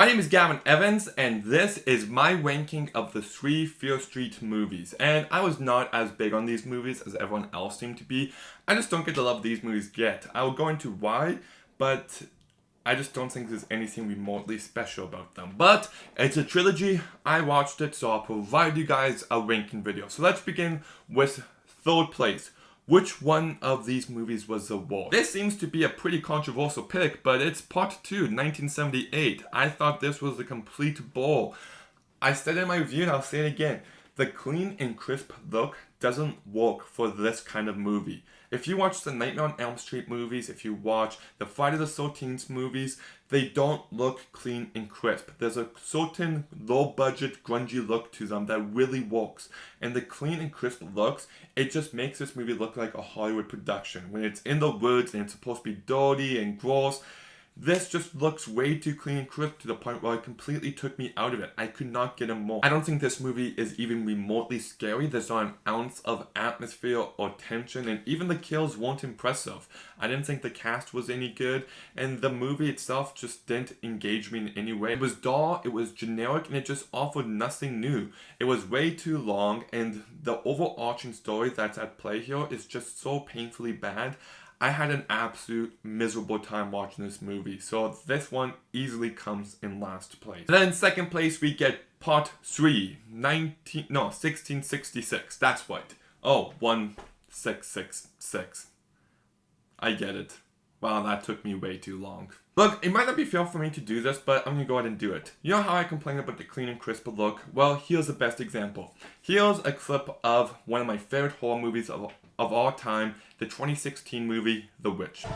My name is Gavin Evans, and this is my ranking of the 3 Fear Street movies. And I was not as big on these movies as everyone else seemed to be. I just don't get the love these movies get. I will go into why, but I just don't think there's anything remotely special about them. But it's a trilogy. I watched it, so I'll provide you guys a ranking video. So let's begin with third place. Which one of these movies was the worst? This seems to be a pretty controversial pick, but it's part 2, 1978. I thought this was a complete bore. I said it in my review and I'll say it again. The clean and crisp look doesn't work for this kind of movie. If you watch the Nightmare on Elm Street movies, if you watch the Friday the 13th movies, they don't look clean and crisp. There's a certain low-budget, grungy look to them that really works. And the clean and crisp looks, it just makes this movie look like a Hollywood production. When it's in the woods and it's supposed to be dirty and gross, this just looks way too clean and crisp to the point where it completely took me out of it. I could not get in more. I don't think this movie is even remotely scary. There's not an ounce of atmosphere or tension, and even the kills weren't impressive. I didn't think the cast was any good, and the movie itself just didn't engage me in any way. It was dull, it was generic, and it just offered nothing new. It was way too long, and the overarching story that's at play here is just so painfully bad. I had an absolute miserable time watching this movie, so this one easily comes in last place. And then in second place we get part 3, 1666, that's right. Oh, 1666. I get it. Wow, that took me way too long. Look, it might not be fair for me to do this, but I'm gonna go ahead and do it. You know how I complain about the clean and crisp look? Well, here's the best example. Here's a clip of one of my favorite horror movies of all time, the 2016 movie, The Witch.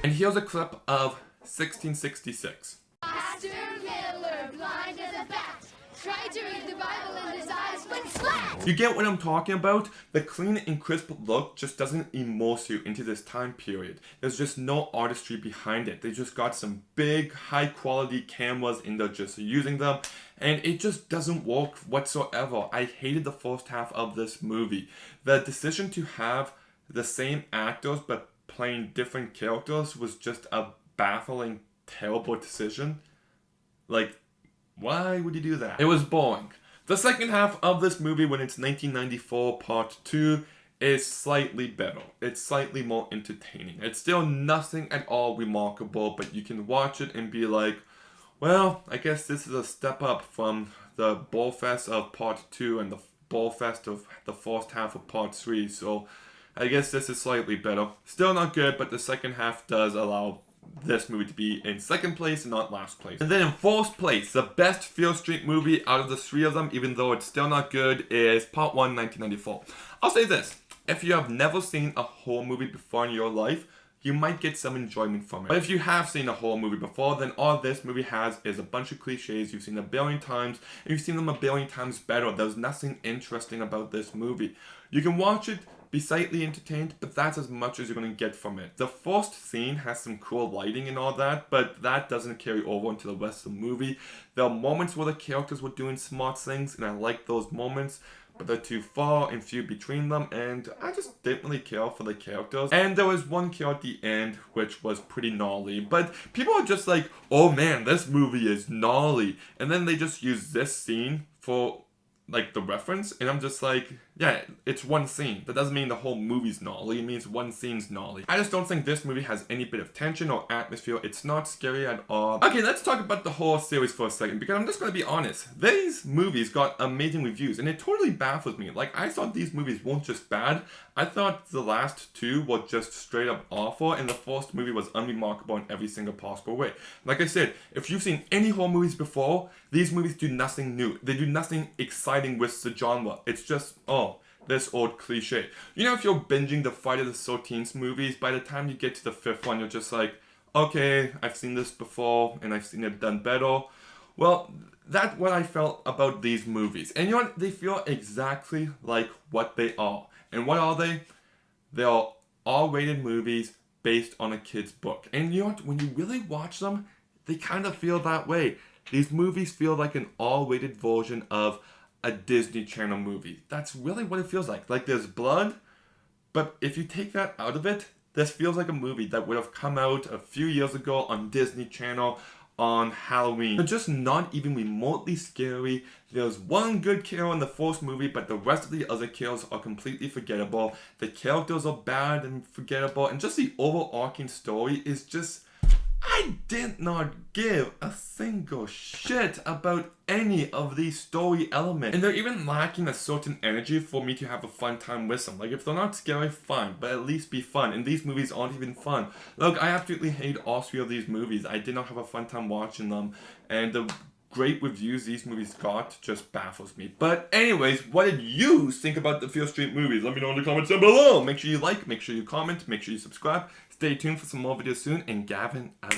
And here's a clip of 1666. Pastor Miller, blind as a bat, tried to read the Bible in his eyes, but splat! You get what I'm talking about? The clean and crisp look just doesn't immerse you into this time period. There's just no artistry behind it. They just got some big, high quality cameras and they're just using them. And it just doesn't work whatsoever. I hated the first half of this movie. The decision to have the same actors but playing different characters was just a baffling, terrible decision. Like, why would you do that? It was boring. The second half of this movie, when it's 1994 part 2, is slightly better. It's slightly more entertaining. It's still nothing at all remarkable, but you can watch it and be like, well, I guess this is a step up from the Ballfest of part 2 and the Ballfest of the first half of part 3, so I guess this is slightly better. Still not good, but the second half does allow this movie to be in second place and not last place. And then in fourth place, the best Fear Street movie out of the 3 of them, even though it's still not good, is part 1, 1994. I'll say this, if you have never seen a horror movie before in your life, you might get some enjoyment from it. But if you have seen a horror movie before, then all this movie has is a bunch of cliches you've seen a billion times, and you've seen them a billion times better. There's nothing interesting about this movie. You can watch it, be slightly entertained, but that's as much as you're going to get from it. The first scene has some cool lighting and all that, but that doesn't carry over into the rest of the movie. There are moments where the characters were doing smart things, and I like those moments, but they're too far and few between them, and I just didn't really care for the characters. And there was one kill at the end, which was pretty gnarly, but people are just like, oh man, this movie is gnarly, and then they just use this scene for like the reference, and I'm just like, yeah, it's one scene. That doesn't mean the whole movie's gnarly, it means one scene's gnarly. I just don't think this movie has any bit of tension or atmosphere. It's not scary at all. Okay, let's talk about the horror series for a second, because I'm just gonna be honest. These movies got amazing reviews, and it totally baffles me. Like, I thought these movies weren't just bad, I thought the last 2 were just straight up awful, and the first movie was unremarkable in every single possible way. Like I said, if you've seen any horror movies before, these movies do nothing new. They do nothing exciting with the genre. It's just, oh, this old cliche. You know, if you're binging the Friday the 13th movies, by the time you get to the 5th one, you're just like, okay, I've seen this before, and I've seen it done better. Well, that's what I felt about these movies. And you know what? They feel exactly like what they are. And what are they? They are R-rated movies based on a kid's book. And you know what? When you really watch them, they kind of feel that way. These movies feel like an R-rated version of a Disney Channel movie. That's really what it feels like. Like there's blood, but if you take that out of it, this feels like a movie that would have come out a few years ago on Disney Channel on Halloween. They're just not even remotely scary. There's one good kill in the first movie, but the rest of the other kills are completely forgettable. The characters are bad and forgettable, and just the overarching story is just... I did not give a single shit about any of these story elements. And they're even lacking a certain energy for me to have a fun time with them. Like, if they're not scary, fine, but at least be fun. And these movies aren't even fun. Look, I absolutely hate all three of these movies. I did not have a fun time watching them. And the great reviews these movies got just baffles me. But anyways, what did you think about the Fear Street movies? Let me know in the comments down below. Make sure you like, make sure you comment, make sure you subscribe. Stay tuned for some more videos soon, and Gavin out.